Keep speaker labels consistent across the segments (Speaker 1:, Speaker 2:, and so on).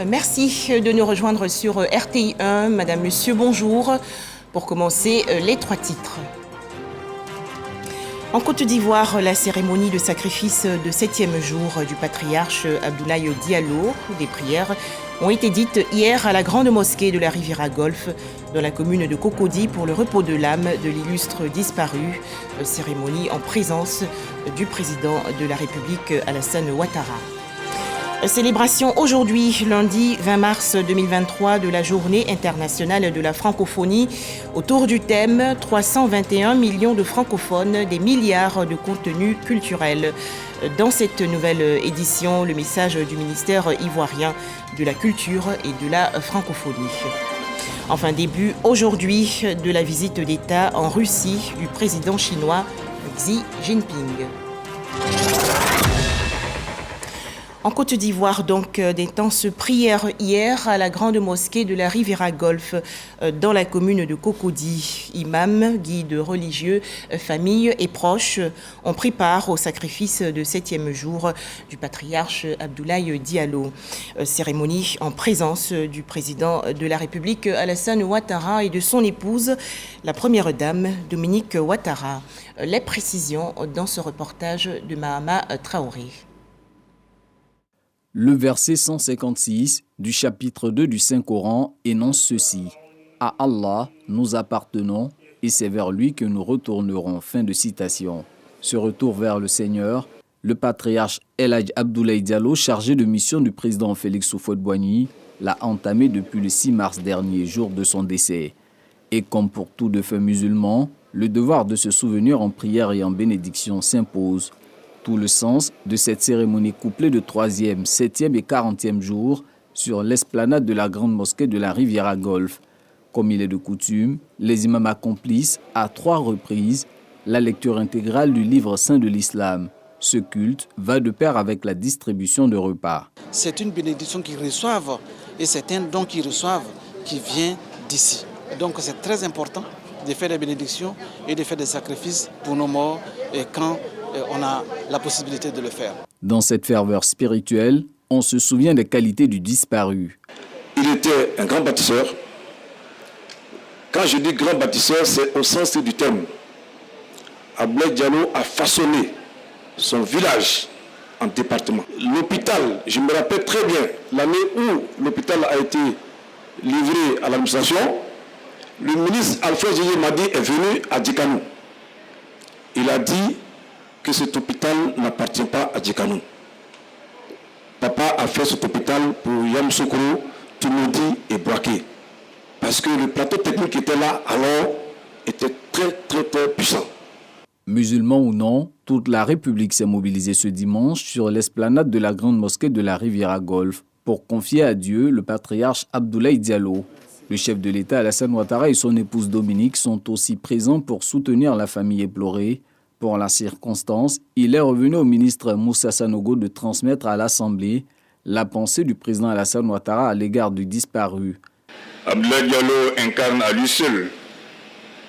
Speaker 1: Merci de nous rejoindre sur RTI1. Madame, Monsieur, bonjour. Pour commencer, les 3 titres. En Côte d'Ivoire, la cérémonie de sacrifice de 7e jour du patriarche Abdoulaye Diallo. Des prières ont été dites hier à la grande mosquée de la Riviera Golf, dans la commune de Cocody, pour le repos de l'âme de l'illustre disparu. Cérémonie en présence du président de la République, Alassane Ouattara. Célébration aujourd'hui, lundi 20 mars 2023, de la Journée internationale de la francophonie, autour du thème 321 millions de francophones, des milliards de contenus culturels. Dans cette nouvelle édition, le message du ministère ivoirien de la culture et de la francophonie. Enfin, début aujourd'hui de la visite d'État en Russie du président chinois Xi Jinping. En Côte d'Ivoire, donc, d'intenses prières hier à la grande mosquée de la Riviera Golf, dans la commune de Cocody. Imams, guides religieux, familles et proches ont pris part au sacrifice de 7e jour du patriarche Abdoulaye Diallo. Cérémonie en présence du président de la République, Alassane Ouattara, et de son épouse, la première dame, Dominique Ouattara. Les précisions dans ce reportage de Mahama Traoré.
Speaker 2: Le verset 156 du chapitre 2 du Saint-Coran énonce ceci. « À Allah, nous appartenons et c'est vers lui que nous retournerons. » Fin de citation. Ce retour vers le Seigneur, le patriarche El Hadj Abdoulaye Diallo, chargé de mission du président Félix Houphouët-Boigny, l'a entamé depuis le 6 mars dernier, jour de son décès. Et comme pour tout défunt musulman, le devoir de se souvenir en prière et en bénédiction s'impose. Tout le sens de cette cérémonie couplée de 3e, 7e et 40e jours sur l'esplanade de la grande mosquée de la Riviera Golf. Comme il est de coutume, les imams accomplissent à 3 reprises la lecture intégrale du livre saint de l'islam. Ce culte va de pair avec la distribution de repas.
Speaker 3: C'est une bénédiction qu'ils reçoivent et c'est un don qu'ils reçoivent qui vient d'ici. Donc c'est très important de faire des bénédictions et de faire des sacrifices pour nos morts et quand on a la possibilité de le faire.
Speaker 2: Dans cette ferveur spirituelle, on se souvient des qualités du disparu.
Speaker 4: Il était un grand bâtisseur. Quand je dis grand bâtisseur, c'est au sens du terme. Abdoulaye Diallo a façonné son village en département. L'hôpital, je me rappelle très bien, l'année où l'hôpital a été livré à l'administration, le ministre Alfred Djidji Madi est venu à Djikanou. Il a dit que cet hôpital n'appartient pas à Djikanou. Papa a fait cet hôpital pour Yamoussoukro, Toumoudi et Bouaké. Parce que le plateau technique qui était là alors était très puissant.
Speaker 2: Musulman ou non, toute la République s'est mobilisée ce dimanche sur l'esplanade de la grande mosquée de la Riviera Golf pour confier à Dieu le patriarche Abdoulaye Diallo. Le chef de l'État Alassane Ouattara et son épouse Dominique sont aussi présents pour soutenir la famille éplorée. Pour la circonstance, il est revenu au ministre Moussa Sanogo de transmettre à l'Assemblée la pensée du président Alassane Ouattara à l'égard du disparu.
Speaker 5: Abdoulaye Diallo incarne à lui seul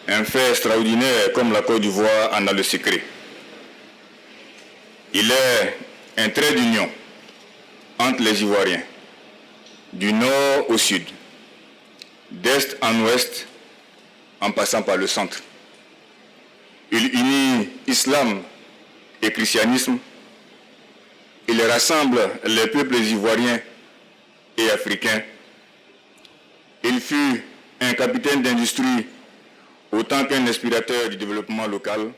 Speaker 5: un fait extraordinaire comme la Côte d'Ivoire en a le secret. Il est un trait d'union entre les Ivoiriens, du nord au sud, d'est en ouest, en passant par le centre. Il unit islam et christianisme. Il rassemble les peuples ivoiriens et africains. Il fut un capitaine d'industrie autant qu'un inspirateur du développement local.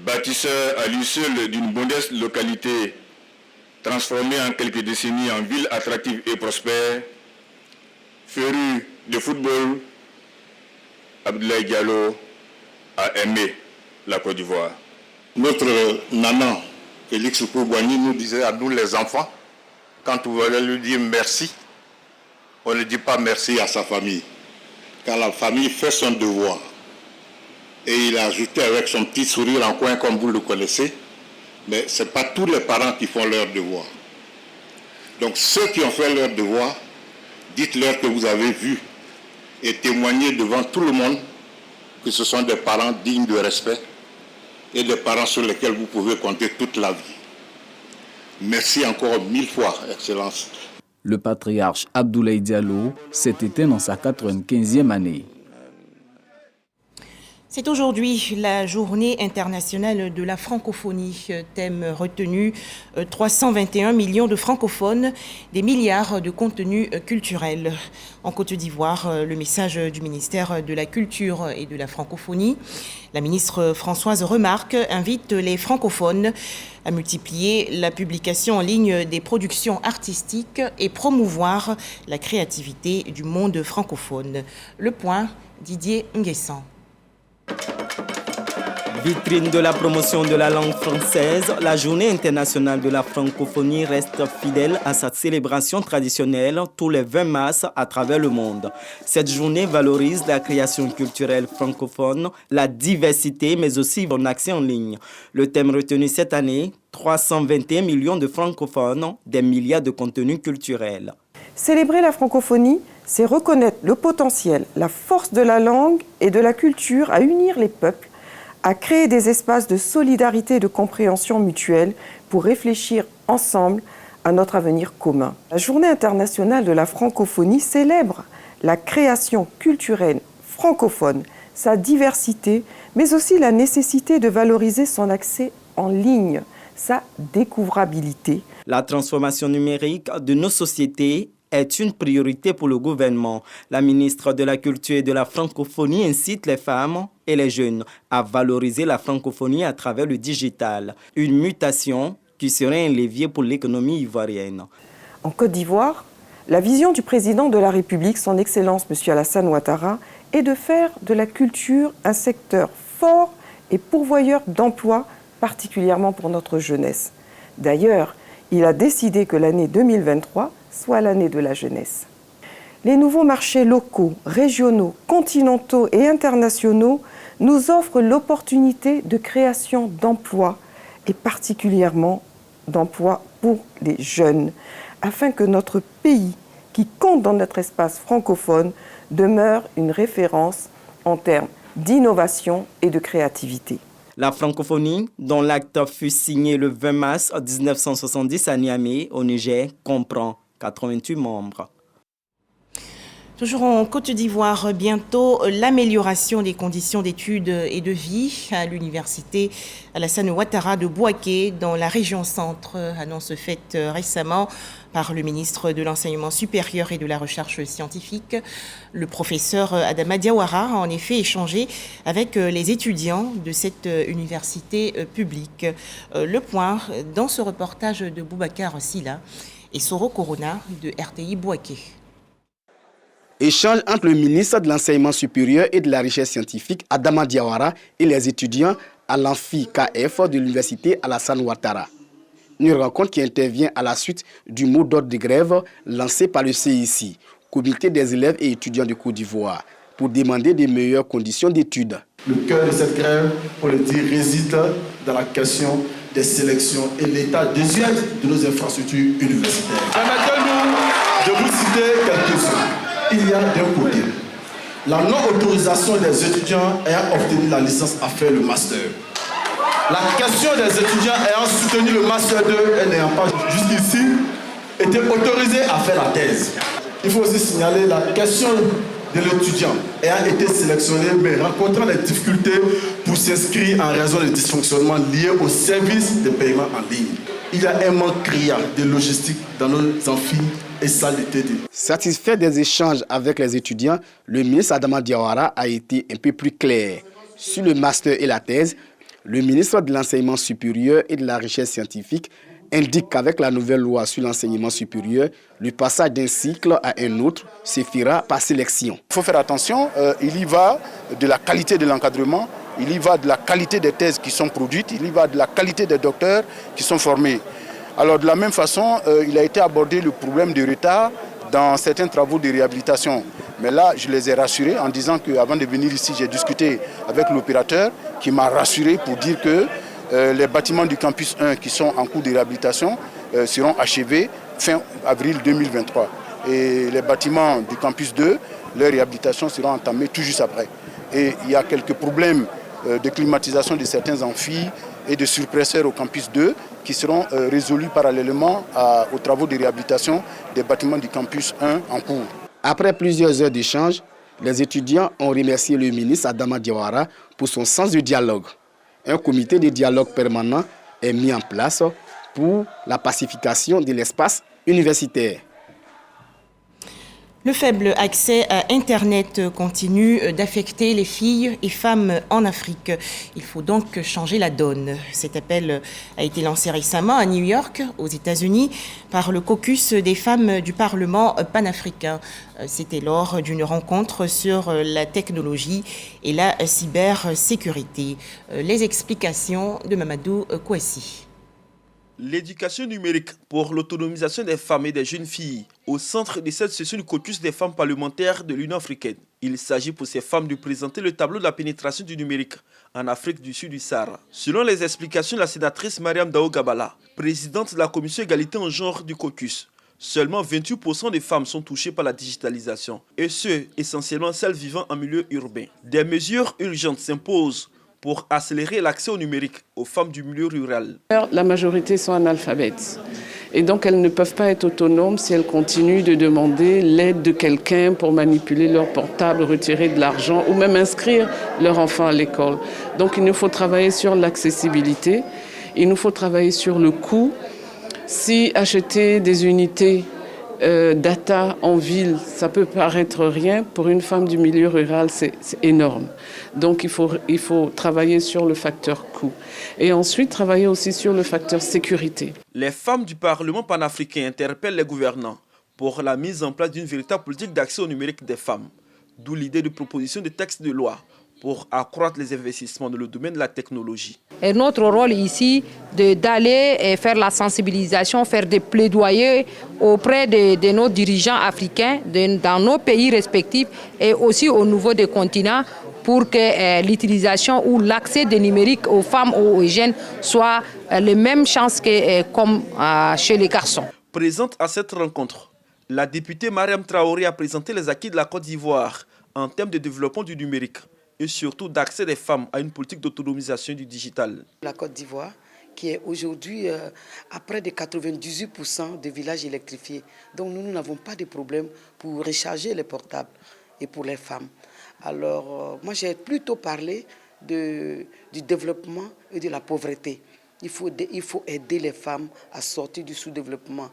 Speaker 5: Bâtisseur à lui seul d'une modeste localité transformée en quelques décennies en ville attractive et prospère, féru de football, Abdoulaye Diallo a aimé la Côte d'Ivoire.
Speaker 6: Notre nanan, Félix Houphouët-Boigny, nous disait à nous les enfants, quand on voulait lui dire merci, on ne dit pas merci à sa famille, car la famille fait son devoir. Et il a ajouté avec son petit sourire en coin, comme vous le connaissez, mais ce n'est pas tous les parents qui font leur devoir. Donc ceux qui ont fait leur devoir, dites-leur que vous avez vu et témoigné devant tout le monde que ce sont des parents dignes de respect et des parents sur lesquels vous pouvez compter toute la vie. Merci encore 1000 fois, Excellence.
Speaker 2: Le patriarche Abdoulaye Diallo s'est éteint dans sa 95e année.
Speaker 1: C'est aujourd'hui la journée internationale de la francophonie. Thème retenu, 321 millions de francophones, des milliards de contenus culturels. En Côte d'Ivoire, le message du ministère de la Culture et de la Francophonie. La ministre Françoise Remarque invite les francophones à multiplier la publication en ligne des productions artistiques et promouvoir la créativité du monde francophone. Le point, Didier Nguessan.
Speaker 7: Vitrine de la promotion de la langue française, la Journée internationale de la francophonie reste fidèle à sa célébration traditionnelle tous les 20 mars à travers le monde. Cette journée valorise la création culturelle francophone, la diversité, mais aussi son accès en ligne. Le thème retenu cette année, 321 millions de francophones, des milliards de contenus culturels.
Speaker 8: Célébrer la francophonie, c'est reconnaître le potentiel, la force de la langue et de la culture à unir les peuples, à créer des espaces de solidarité et de compréhension mutuelle pour réfléchir ensemble à notre avenir commun. La Journée internationale de la francophonie célèbre la création culturelle francophone, sa diversité, mais aussi la nécessité de valoriser son accès en ligne, sa découvrabilité.
Speaker 7: La transformation numérique de nos sociétés est une priorité pour le gouvernement. La ministre de la Culture et de la Francophonie incite les femmes et les jeunes à valoriser la francophonie à travers le digital. Une mutation qui serait un levier pour l'économie ivoirienne.
Speaker 8: En Côte d'Ivoire, la vision du président de la République, son Excellence M. Alassane Ouattara, est de faire de la culture un secteur fort et pourvoyeur d'emplois, particulièrement pour notre jeunesse. D'ailleurs, il a décidé que l'année 2023 soit l'année de la jeunesse. Les nouveaux marchés locaux, régionaux, continentaux et internationaux nous offrent l'opportunité de création d'emplois et particulièrement d'emplois pour les jeunes, afin que notre pays, qui compte dans notre espace francophone, demeure une référence en termes d'innovation et de créativité.
Speaker 7: La francophonie, dont l'acte fut signé le 20 mars 1970 à Niamey, au Niger, comprend 88 membres.
Speaker 1: Toujours en Côte d'Ivoire, bientôt l'amélioration des conditions d'études et de vie à l'université Alassane Ouattara de Bouaké dans la région centre. Annonce faite récemment par le ministre de l'Enseignement supérieur et de la Recherche scientifique. Le professeur Adama Diawara a en effet échangé avec les étudiants de cette université publique. Le point dans ce reportage de Boubacar Silla et Soro Corona de RTI Bouaké.
Speaker 9: Échange entre le ministre de l'Enseignement supérieur et de la Recherche scientifique, Adama Diawara, et les étudiants à l'amphi KF de l'université Alassane Ouattara. Une rencontre qui intervient à la suite du mot d'ordre de grève lancé par le CIC, Comité des élèves et étudiants de Côte d'Ivoire, pour demander de meilleures conditions d'études.
Speaker 10: Le cœur de cette grève, on le dit, réside dans la question des sélections et l'état désuet de nos infrastructures universitaires. Permettez-nous de vous citer quelques-uns. Il y a d'un côté la non-autorisation des étudiants ayant obtenu la licence à faire le master. La question des étudiants ayant soutenu le master 2 et n'ayant pas jusqu'ici été autorisés à faire la thèse. Il faut aussi signaler la question de l'étudiant ayant été sélectionné mais rencontrant des difficultés pour s'inscrire en raison des dysfonctionnements liés au service de paiement en ligne. Il y a un manque criant de logistique dans nos amphis et salles de TD.
Speaker 9: Satisfait des échanges avec les étudiants, le ministre Adama Diawara a été un peu plus clair. Sur le master et la thèse, le ministre de l'Enseignement supérieur et de la Recherche scientifique indique qu'avec la nouvelle loi sur l'enseignement supérieur, le passage d'un cycle à un autre se fera par sélection.
Speaker 11: Il faut faire attention, il y va de la qualité de l'encadrement, il y va de la qualité des thèses qui sont produites, il y va de la qualité des docteurs qui sont formés. Alors de la même façon, il a été abordé le problème de retard dans certains travaux de réhabilitation. Mais là, je les ai rassurés en disant qu'avant de venir ici, j'ai discuté avec l'opérateur qui m'a rassuré pour dire que les bâtiments du campus 1 qui sont en cours de réhabilitation seront achevés fin avril 2023. Et les bâtiments du campus 2, leur réhabilitation sera entamée tout juste après. Et il y a quelques problèmes de climatisation de certains amphis et de surpresseurs au campus 2 qui seront résolus parallèlement aux travaux de réhabilitation des bâtiments du campus 1 en cours.
Speaker 9: Après plusieurs heures d'échange, les étudiants ont remercié le ministre Adama Diawara pour son sens du dialogue. Un comité de dialogue permanent est mis en place pour la pacification de l'espace universitaire.
Speaker 1: Le faible accès à Internet continue d'affecter les filles et femmes en Afrique. Il faut donc changer la donne. Cet appel a été lancé récemment à New York, aux États-Unis, par le caucus des femmes du Parlement panafricain. C'était lors d'une rencontre sur la technologie et la cybersécurité. Les explications de Mamadou Kouassi.
Speaker 12: L'éducation numérique pour l'autonomisation des femmes et des jeunes filles au centre de cette session du caucus des femmes parlementaires de l'Union africaine. Il s'agit pour ces femmes de présenter le tableau de la pénétration du numérique en Afrique du Sud du Sahara. Selon les explications de la sénatrice Mariam Dao Gabala, présidente de la commission égalité en genre du caucus, seulement 28% des femmes sont touchées par la digitalisation, et ce, essentiellement celles vivant en milieu urbain. Des mesures urgentes s'imposent pour accélérer l'accès au numérique aux femmes du milieu rural.
Speaker 13: La majorité sont analphabètes et donc elles ne peuvent pas être autonomes si elles continuent de demander l'aide de quelqu'un pour manipuler leur portable, retirer de l'argent ou même inscrire leur enfant à l'école. Donc il nous faut travailler sur l'accessibilité, il nous faut travailler sur le coût. Si acheter des unités data en ville, ça peut paraître rien, pour une femme du milieu rural, c'est énorme. Donc il faut travailler sur le facteur coût. Et ensuite, travailler aussi sur le facteur sécurité.
Speaker 12: Les femmes du Parlement panafricain interpellent les gouvernants pour la mise en place d'une véritable politique d'accès au numérique des femmes. D'où l'idée de proposition de textes de loi pour accroître les investissements dans le domaine de la technologie.
Speaker 14: Et notre rôle ici, d'aller et faire la sensibilisation, faire des plaidoyers auprès de nos dirigeants africains, dans nos pays respectifs et aussi au niveau des continents, pour que l'utilisation ou l'accès des numériques aux femmes ou aux jeunes soit les mêmes chances que comme chez les garçons.
Speaker 12: Présente à cette rencontre, la députée Mariam Traoré a présenté les acquis de la Côte d'Ivoire en termes de développement du numérique et surtout d'accès des femmes à une politique d'autonomisation du digital.
Speaker 15: La Côte d'Ivoire, qui est aujourd'hui à près de 98% de villages électrifiés. Donc nous n'avons pas de problème pour recharger les portables et pour les femmes. Alors moi j'ai plutôt parlé du développement et de la pauvreté. Il faut aider les femmes à sortir du sous-développement.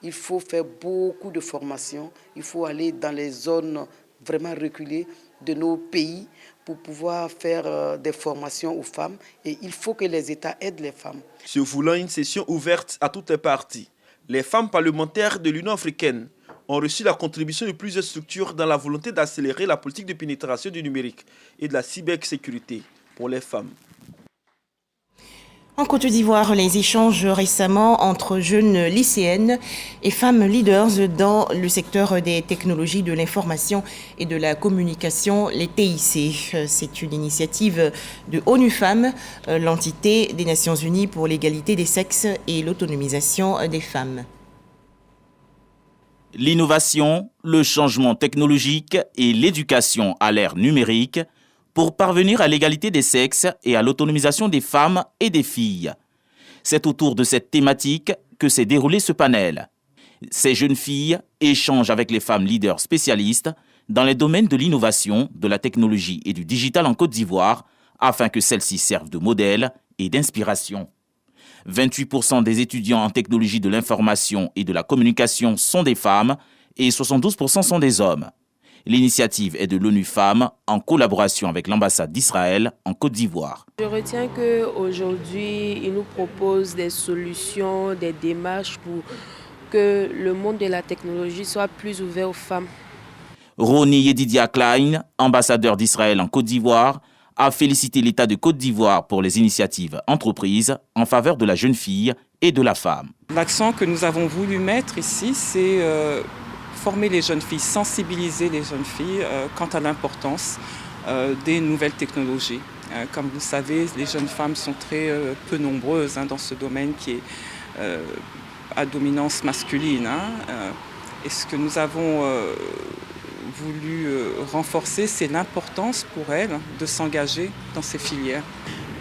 Speaker 15: Il faut faire beaucoup de formations. Il faut aller dans les zones vraiment reculées de nos pays pour pouvoir faire des formations aux femmes. Et il faut que les États aident les femmes.
Speaker 12: Se voulant une session ouverte à toutes les parties, les femmes parlementaires de l'Union africaine ont reçu la contribution de plusieurs structures dans la volonté d'accélérer la politique de pénétration du numérique et de la cybersécurité pour les femmes.
Speaker 1: En Côte d'Ivoire, les échanges récemment entre jeunes lycéennes et femmes leaders dans le secteur des technologies de l'information et de la communication, les TIC. C'est une initiative de ONU Femmes, l'entité des Nations Unies pour l'égalité des sexes et l'autonomisation des femmes.
Speaker 16: L'innovation, le changement technologique et l'éducation à l'ère numérique pour parvenir à l'égalité des sexes et à l'autonomisation des femmes et des filles. C'est autour de cette thématique que s'est déroulé ce panel. Ces jeunes filles échangent avec les femmes leaders spécialistes dans les domaines de l'innovation, de la technologie et du digital en Côte d'Ivoire, afin que celles-ci servent de modèle et d'inspiration. 28% des étudiants en technologie de l'information et de la communication sont des femmes et 72% sont des hommes. L'initiative est de l'ONU Femmes en collaboration avec l'ambassade d'Israël en Côte d'Ivoire.
Speaker 17: Je retiens qu'aujourd'hui, ils nous proposent des solutions, des démarches pour que le monde de la technologie soit plus ouvert aux femmes.
Speaker 16: Ronnie Yedidia Klein, ambassadeur d'Israël en Côte d'Ivoire, a félicité l'État de Côte d'Ivoire pour les initiatives entreprises en faveur de la jeune fille et de la femme.
Speaker 18: L'accent que nous avons voulu mettre ici, c'est former les jeunes filles, sensibiliser les jeunes filles quant à l'importance des nouvelles technologies. Comme vous savez, les jeunes femmes sont très peu nombreuses dans ce domaine qui est à dominance masculine. Et ce que nous avons voulu renforcer, c'est l'importance pour elles de s'engager dans ces filières.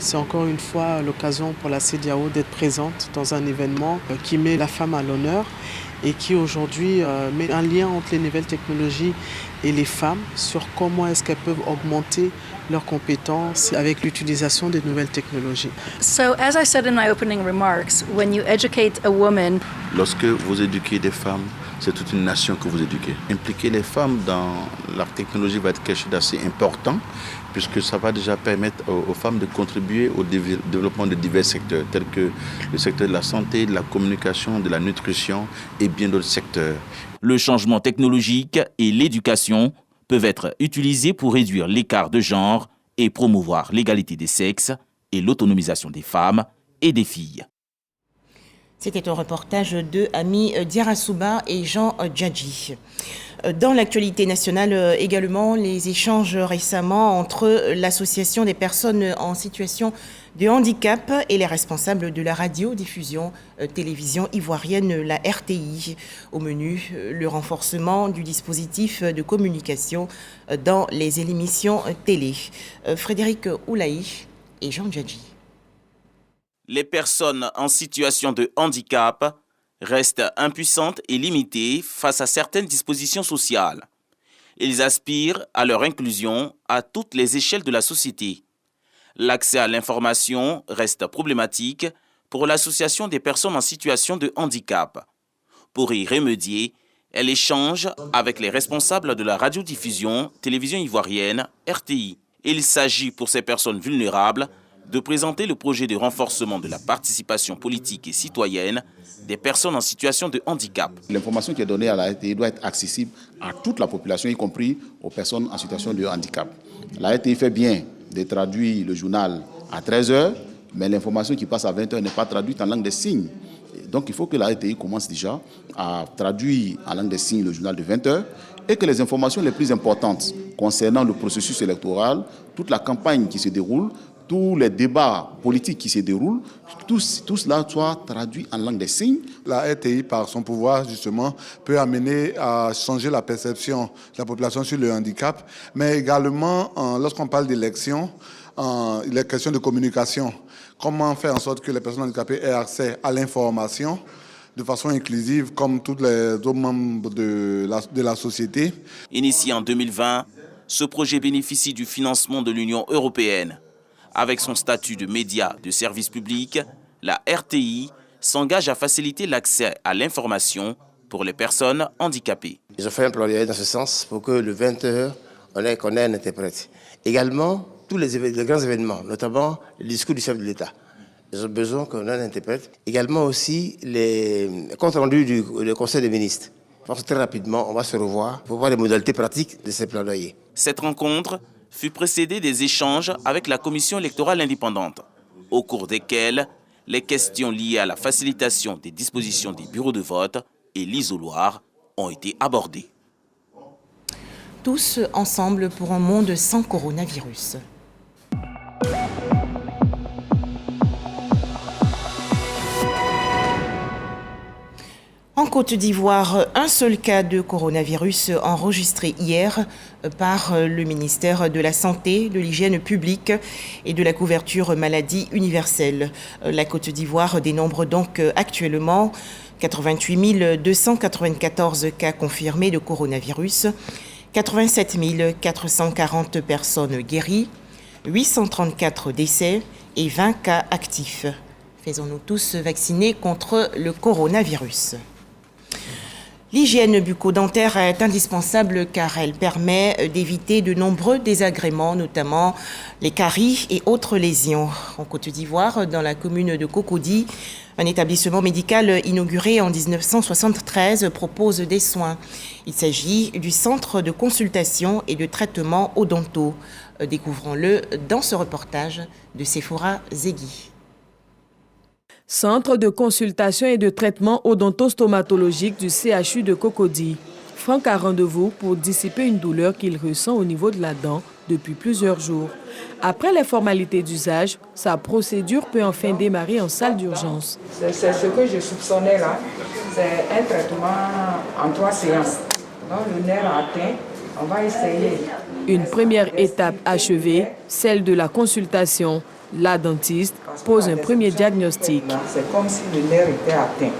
Speaker 19: C'est encore une fois l'occasion pour la CEDEAO d'être présente dans un événement qui met la femme à l'honneur et qui aujourd'hui met un lien entre les nouvelles technologies et les femmes sur comment est-ce qu'elles peuvent augmenter leurs compétences avec l'utilisation des nouvelles technologies.
Speaker 20: So, as I said in my opening remarks, when you educate a woman,
Speaker 21: lorsque vous éduquez des femmes, c'est toute une nation que vous éduquez. Impliquer les femmes dans la technologie va être quelque chose d'assez important, puisque ça va déjà permettre aux femmes de contribuer au développement de divers secteurs, tels que le secteur de la santé, de la communication, de la nutrition et bien d'autres secteurs.
Speaker 16: Le changement technologique et l'éducation peuvent être utilisés pour réduire l'écart de genre et promouvoir l'égalité des sexes et l'autonomisation des femmes et des filles.
Speaker 1: C'était un reportage de Ami Diarasouba et Jean Djadji. Dans l'actualité nationale également, les échanges récemment entre l'Association des personnes en situation de handicap et les responsables de la radiodiffusion télévision ivoirienne, la RTI. Au menu, le renforcement du dispositif de communication dans les émissions télé. Frédéric Oulaï et Jean Djadji.
Speaker 16: Les personnes en situation de handicap restent impuissantes et limitées face à certaines dispositions sociales. Ils aspirent à leur inclusion à toutes les échelles de la société. L'accès à l'information reste problématique pour l'Association des personnes en situation de handicap. Pour y remédier, elle échange avec les responsables de la radiodiffusion télévision ivoirienne, RTI. Il s'agit pour ces personnes vulnérables de présenter le projet de renforcement de la participation politique et citoyenne des personnes en situation de handicap.
Speaker 22: L'information qui est donnée à la RTI doit être accessible à toute la population, y compris aux personnes en situation de handicap. La RTI fait bien de traduire le journal à 13h, mais l'information qui passe à 20h n'est pas traduite en langue des signes. Donc il faut que la RTI commence déjà à traduire en langue des signes le journal de 20h et que les informations les plus importantes concernant le processus électoral, toute la campagne qui se déroule, tous les débats politiques qui se déroulent, tout cela soit traduit en langue des signes.
Speaker 23: La RTI, par son pouvoir, justement, peut amener à changer la perception de la population sur le handicap, mais également, lorsqu'on parle d'élection, il est question de communication. Comment faire en sorte que les personnes handicapées aient accès à l'information de façon inclusive, comme tous les autres membres de la société.
Speaker 16: Initié en 2020, ce projet bénéficie du financement de l'Union européenne. Avec son statut de média de service public, la RTI s'engage à faciliter l'accès à l'information pour les personnes handicapées.
Speaker 24: Ils ont fait un plaidoyer dans ce sens pour que le 20h, qu'on ait un interprète. Également, tous les grands événements, notamment le discours du chef de l'État. Ils ont besoin qu'on ait un interprète. Également aussi les comptes rendus du Conseil des ministres. Je pense que très rapidement, on va se revoir pour voir les modalités pratiques de ces plaidoyers.
Speaker 16: Cette rencontre fut précédée des échanges avec la Commission électorale indépendante, au cours desquels les questions liées à la facilitation des dispositions des bureaux de vote et l'isoloir ont été abordées.
Speaker 1: Tous ensemble pour un monde sans coronavirus. En Côte d'Ivoire, un seul cas de coronavirus enregistré hier par le ministère de la Santé, de l'Hygiène publique et de la couverture maladie universelle. La Côte d'Ivoire dénombre donc actuellement 88 294 cas confirmés de coronavirus, 87 440 personnes guéries, 834 décès et 20 cas actifs. Faisons-nous tous vacciner contre le coronavirus. L'hygiène bucco-dentaire est indispensable car elle permet d'éviter de nombreux désagréments, notamment les caries et autres lésions. En Côte d'Ivoire, dans la commune de Cocody, un établissement médical inauguré en 1973 propose des soins. Il s'agit du centre de consultation et de traitement odontaux. Découvrons-le dans ce reportage de Sephora Zegui.
Speaker 25: Centre de consultation et de traitement odontostomatologique du CHU de Cocody. Franck a rendez-vous pour dissiper une douleur qu'il ressent au niveau de la dent depuis plusieurs jours. Après les formalités d'usage, sa procédure peut enfin démarrer en salle d'urgence.
Speaker 26: C'est ce que je soupçonnais là. C'est un traitement en 3 séances. Donc le nerf atteint, on va essayer.
Speaker 25: Une première étape achevée, celle de la consultation. La dentiste pose un premier diagnostic.
Speaker 26: C'est comme si le nerf était atteint.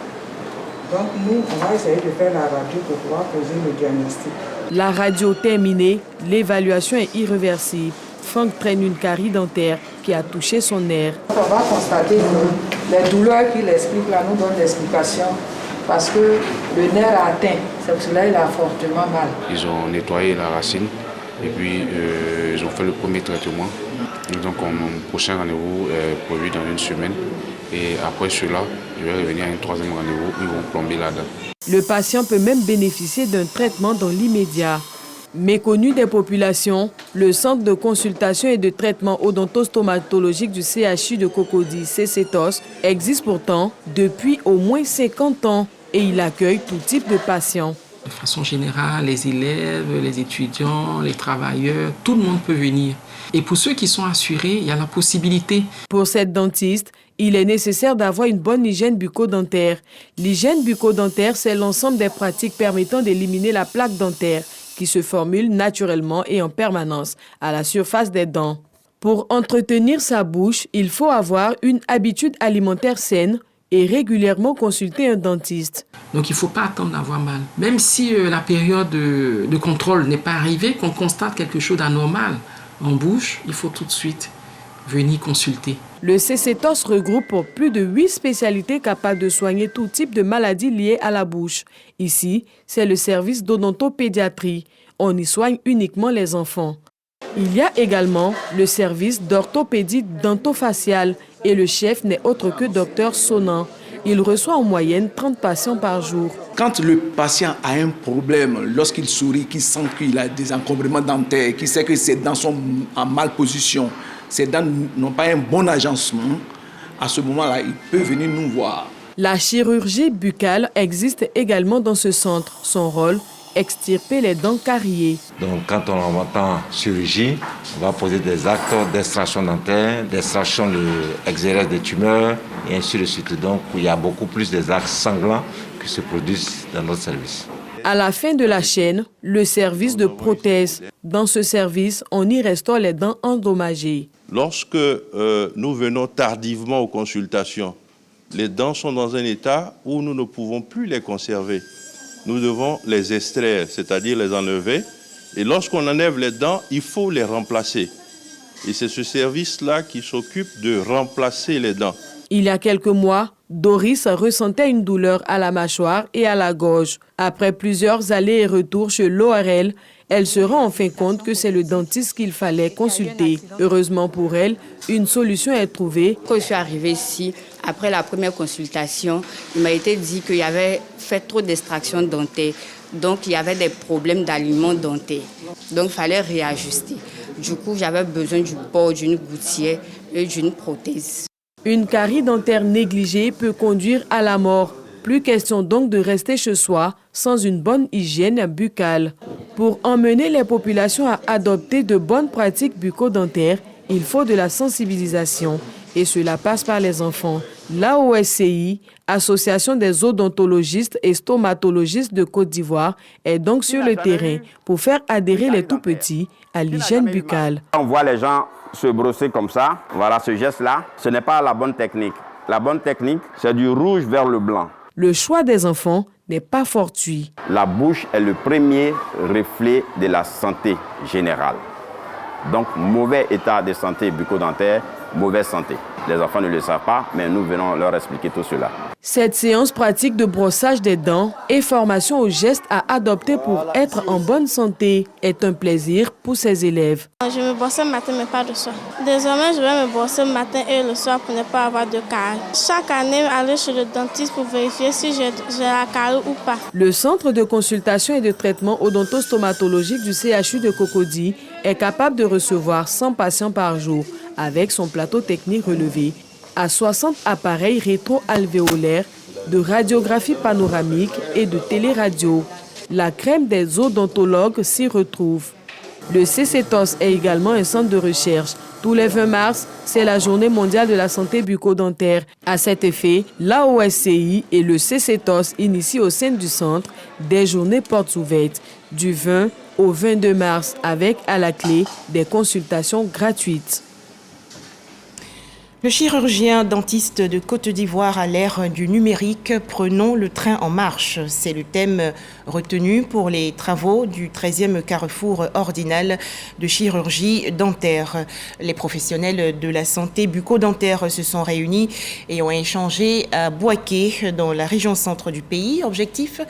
Speaker 26: Donc nous, on va essayer de faire la radio pour pouvoir poser le diagnostic.
Speaker 25: La radio terminée, l'évaluation est irréversible. Franck traîne une carie dentaire qui a touché son nerf.
Speaker 26: On va constater que les douleurs qu'il explique là nous donnent l'explication parce que le nerf a atteint. C'est pour cela qu'il a fortement mal.
Speaker 2: Ils ont nettoyé la racine et puis ils ont fait le premier traitement. Donc mon prochain rendez-vous est prévu dans une semaine. Et après cela, je vais revenir à un troisième rendez-vous où ils vont plomber la dent.
Speaker 25: Le patient peut même bénéficier d'un traitement dans l'immédiat. Méconnu des populations, le Centre de consultation et de traitement odontostomatologique du CHU de Cocody, CCTOS, existe pourtant depuis au moins 50 ans et il accueille tout type de patients.
Speaker 3: De façon générale, les élèves, les étudiants, les travailleurs, tout le monde peut venir. Et pour ceux qui sont assurés, il y a la possibilité.
Speaker 25: Pour cette dentiste, il est nécessaire d'avoir une bonne hygiène bucco-dentaire. L'hygiène bucco-dentaire, c'est l'ensemble des pratiques permettant d'éliminer la plaque dentaire qui se formule naturellement et en permanence à la surface des dents. Pour entretenir sa bouche, il faut avoir une habitude alimentaire saine et régulièrement consulter un dentiste.
Speaker 3: Donc il ne faut pas attendre d'avoir mal. Même si la période de contrôle n'est pas arrivée, qu'on constate quelque chose d'anormal en bouche, il faut tout de suite venir consulter.
Speaker 25: Le CCTOS regroupe plus de 8 spécialités capables de soigner tout type de maladies liées à la bouche. Ici, c'est le service d'odontopédiatrie. On y soigne uniquement les enfants. Il y a également le service d'orthopédie dentofaciale et le chef n'est autre que Dr Sonan. Il reçoit en moyenne 30 patients par jour.
Speaker 4: Quand le patient a un problème, lorsqu'il sourit, qu'il sent qu'il a des encombrements dentaires, qu'il sait que ses dents sont en malposition, ses dents n'ont pas un bon agencement, à ce moment-là, il peut venir nous voir.
Speaker 25: La chirurgie buccale existe également dans ce centre. Son rôle, extirper les dents cariées.
Speaker 5: Donc quand on entend chirurgie, on va poser des actes d'extraction dentaire, d'extraction de l'exérèse des tumeurs et ainsi de suite. Donc il y a beaucoup plus des actes sanglants qui se produisent dans notre service.
Speaker 25: À la fin de la chaîne, le service de prothèse. Dans ce service, on y restaure les dents endommagées.
Speaker 6: Lorsque nous venons tardivement aux consultations, les dents sont dans un état où nous ne pouvons plus les conserver. Nous devons les extraire, c'est-à-dire les enlever. Et lorsqu'on enlève les dents, il faut les remplacer. Et c'est ce service-là qui s'occupe de remplacer les dents.
Speaker 25: Il y a quelques mois, Doris ressentait une douleur à la mâchoire et à la gorge. Après plusieurs allers et retours chez l'ORL, elle se rend enfin compte que c'est le dentiste qu'il fallait consulter. Heureusement pour elle, une solution est trouvée.
Speaker 8: Quand je suis arrivée ici, après la première consultation, il m'a été dit qu'il y avait fait trop d'extraction dentaire. Donc, il y avait des problèmes d'aliments dentaires. Donc, il fallait réajuster. Du coup, j'avais besoin du port, d'une gouttière et d'une prothèse.
Speaker 25: Une carie dentaire négligée peut conduire à la mort. Plus question donc de rester chez soi sans une bonne hygiène buccale. Pour emmener les populations à adopter de bonnes pratiques bucco-dentaires, il faut de la sensibilisation et cela passe par les enfants. L'AOSCI, Association des odontologistes et stomatologistes de Côte d'Ivoire, est donc sur le terrain pour faire adhérer les tout-petits à l'hygiène buccale.
Speaker 27: On voit les gens se brosser comme ça, voilà ce geste-là, ce n'est pas la bonne technique. La bonne technique, c'est du rouge vers le blanc.
Speaker 25: Le choix des enfants n'est pas fortuit.
Speaker 27: La bouche est le premier reflet de la santé générale. Donc, mauvais état de santé bucco-dentaire, mauvaise santé. Les enfants ne le savent pas, mais nous venons leur expliquer tout cela.
Speaker 25: Cette séance pratique de brossage des dents et formation aux gestes à adopter pour être en bonne santé est un plaisir pour ses élèves.
Speaker 28: Je me brosse le matin, mais pas le soir. Désormais, je vais me brosser le matin et le soir pour ne pas avoir de carie. Chaque année, aller chez le dentiste pour vérifier si j'ai la carie ou pas.
Speaker 25: Le centre de consultation et de traitement odontostomatologique du CHU de Cocody est capable de recevoir 100 patients par jour avec son plateau technique relevé à 60 appareils rétro-alvéolaires, de radiographie panoramique et de téléradio. La crème des odontologues s'y retrouve. Le CCTOS est également un centre de recherche. Tous les 20 mars, c'est la journée mondiale de la santé bucco-dentaire. À cet effet, l'AOSCI et le CCTOS initient au sein du centre des journées portes ouvertes du 20 au 22 mars avec à la clé des consultations gratuites.
Speaker 1: Le chirurgien dentiste de Côte d'Ivoire à l'ère du numérique, prenons le train en marche. C'est le thème retenu pour les travaux du 13e carrefour ordinal de chirurgie dentaire. Les professionnels de la santé bucco-dentaire se sont réunis et ont échangé à Bouaké, dans la région centre du pays. Objectif,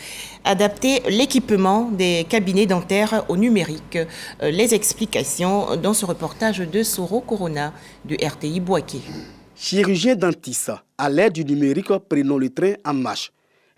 Speaker 1: adapter l'équipement des cabinets dentaires au numérique. Les explications dans ce reportage de Soro Corona de RTI Bouaké.
Speaker 7: Chirurgien dentiste, à l'ère du numérique, prenons le train en marche.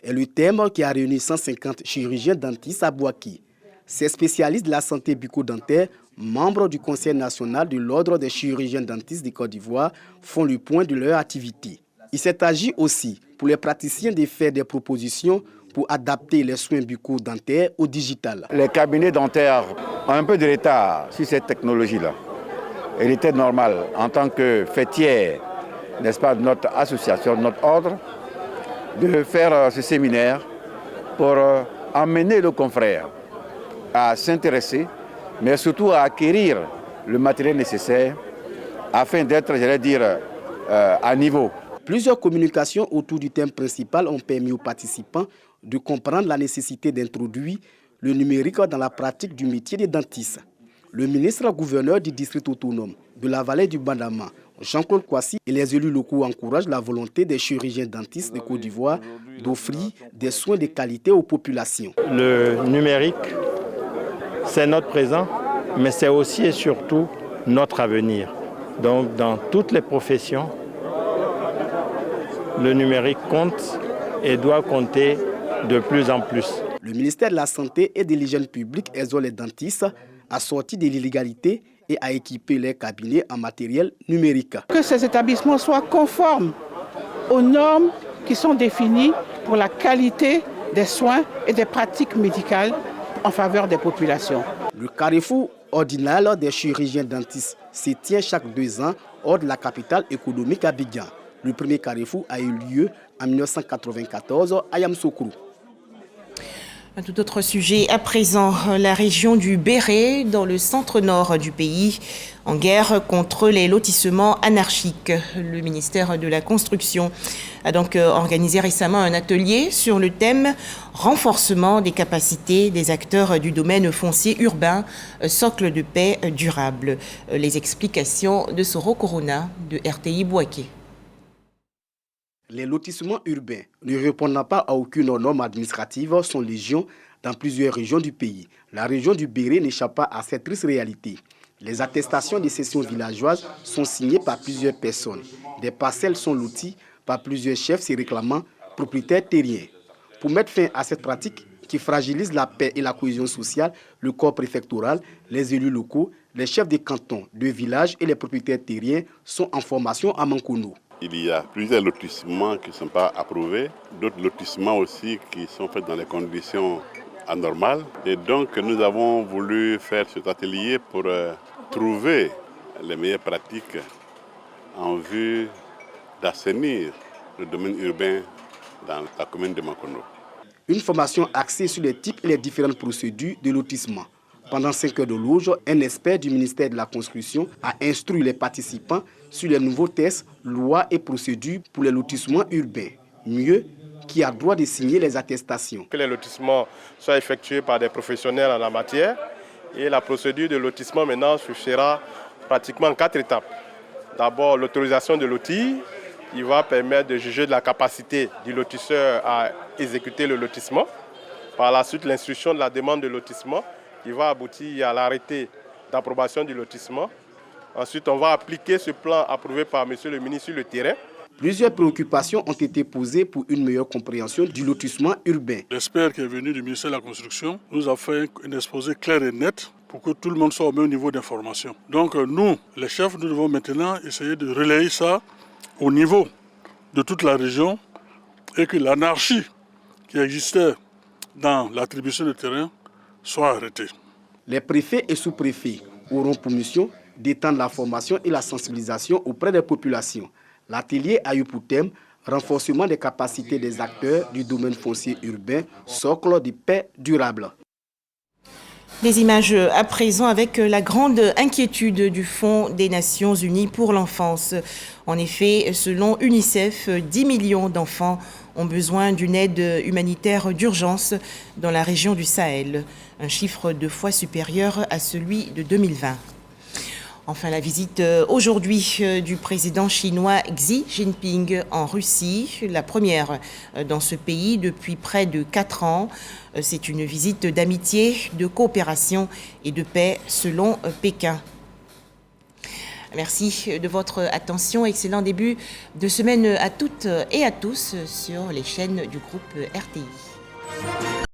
Speaker 7: est le thème qui a réuni 150 chirurgiens dentistes à Bouaké. Ces spécialistes de la santé bucco-dentaire, membres du Conseil national de l'Ordre des chirurgiens dentistes de Côte d'Ivoire, font le point de leur activité. Il s'est agi aussi pour les praticiens de faire des propositions pour adapter les soins bucco-dentaires au digital.
Speaker 9: Les cabinets dentaires ont un peu de retard sur cette technologie-là. Il était normal, en tant que fêtière, n'est-ce pas, de notre association, de notre ordre, de faire ce séminaire pour amener le confrère à s'intéresser, mais surtout à acquérir le matériel nécessaire afin d'être, j'allais dire, à niveau.
Speaker 7: Plusieurs communications autour du thème principal ont permis aux participants de comprendre la nécessité d'introduire le numérique dans la pratique du métier des dentistes. Le ministre-gouverneur du district autonome de la vallée du Bandama, Jean-Claude Kouassi, et les élus locaux encouragent la volonté des chirurgiens dentistes de Côte d'Ivoire d'offrir des soins de qualité aux populations.
Speaker 10: Le numérique, c'est notre présent, mais c'est aussi et surtout notre avenir. Donc dans toutes les professions, le numérique compte et doit compter de plus en plus.
Speaker 7: Le ministère de la Santé et de l'Hygiène publique exhorte les dentistes à sortir de l'illégalité et à équiper les cabinets en matériel numérique.
Speaker 11: Que ces établissements soient conformes aux normes qui sont définies pour la qualité des soins et des pratiques médicales en faveur des populations.
Speaker 7: Le carrefour ordinal des chirurgiens dentistes se tient chaque 2 ans hors de la capitale économique Abidjan. Le premier carrefour a eu lieu en 1994 à Yamoussoukro.
Speaker 1: Un tout autre sujet à présent, la région du Béret, dans le centre-nord du pays, en guerre contre les lotissements anarchiques. Le ministère de la Construction a donc organisé récemment un atelier sur le thème « Renforcement des capacités des acteurs du domaine foncier urbain, socle de paix durable ». Les explications de Soro Corona de RTI Bouaké.
Speaker 7: Les lotissements urbains ne répondant pas à aucune norme administrative sont légion dans plusieurs régions du pays. La région du Béret n'échappe pas à cette triste réalité. Les attestations de cession villageoise sont signées par plusieurs personnes. Des parcelles sont loties par plusieurs chefs se réclamant propriétaires terriens. Pour mettre fin à cette pratique qui fragilise la paix et la cohésion sociale, le corps préfectoral, les élus locaux, les chefs des cantons, de villages et les propriétaires terriens sont en formation à Mankono.
Speaker 12: Il y a plusieurs lotissements qui ne sont pas approuvés, d'autres lotissements aussi qui sont faits dans des conditions anormales. Et donc nous avons voulu faire cet atelier pour trouver les meilleures pratiques en vue d'assainir le domaine urbain dans la commune de Mankono.
Speaker 7: Une formation axée sur les types et les différentes procédures de lotissement. Pendant 5 heures de loge, un expert du ministère de la Construction a instruit les participants sur les nouveaux tests, lois et procédures pour les lotissements urbains. Mieux, qui a droit de signer les attestations.
Speaker 13: Que les lotissements soient effectués par des professionnels en la matière. Et la procédure de lotissement maintenant se fera pratiquement en 4 étapes. D'abord, l'autorisation de lotir. Il va permettre de juger de la capacité du lotisseur à exécuter le lotissement. Par la suite, l'instruction de la demande de lotissement qui va aboutir à l'arrêté d'approbation du lotissement. Ensuite, on va appliquer ce plan approuvé par M. le ministre sur le terrain.
Speaker 7: Plusieurs préoccupations ont été posées pour une meilleure compréhension du lotissement urbain.
Speaker 14: L'expert qui est venu du ministère de la Construction nous a fait un exposé clair et net pour que tout le monde soit au même niveau d'information. Donc nous, les chefs, nous devons maintenant essayer de relayer ça au niveau de toute la région et que l'anarchie qui existait dans l'attribution de terrain soit arrêtée.
Speaker 7: Les préfets et sous-préfets auront pour mission d'étendre la formation et la sensibilisation auprès des populations. L'atelier a eu pour thème renforcement des capacités des acteurs du domaine foncier urbain, socle de paix durable.
Speaker 1: Des images à présent avec la grande inquiétude du Fonds des Nations Unies pour l'enfance. En effet, selon UNICEF, 10 millions d'enfants ont besoin d'une aide humanitaire d'urgence dans la région du Sahel, un chiffre 2 fois supérieur à celui de 2020. Enfin, la visite aujourd'hui du président chinois Xi Jinping en Russie, la première dans ce pays depuis près de 4 ans. C'est une visite d'amitié, de coopération et de paix selon Pékin. Merci de votre attention. Excellent début de semaine à toutes et à tous sur les chaînes du groupe RTI.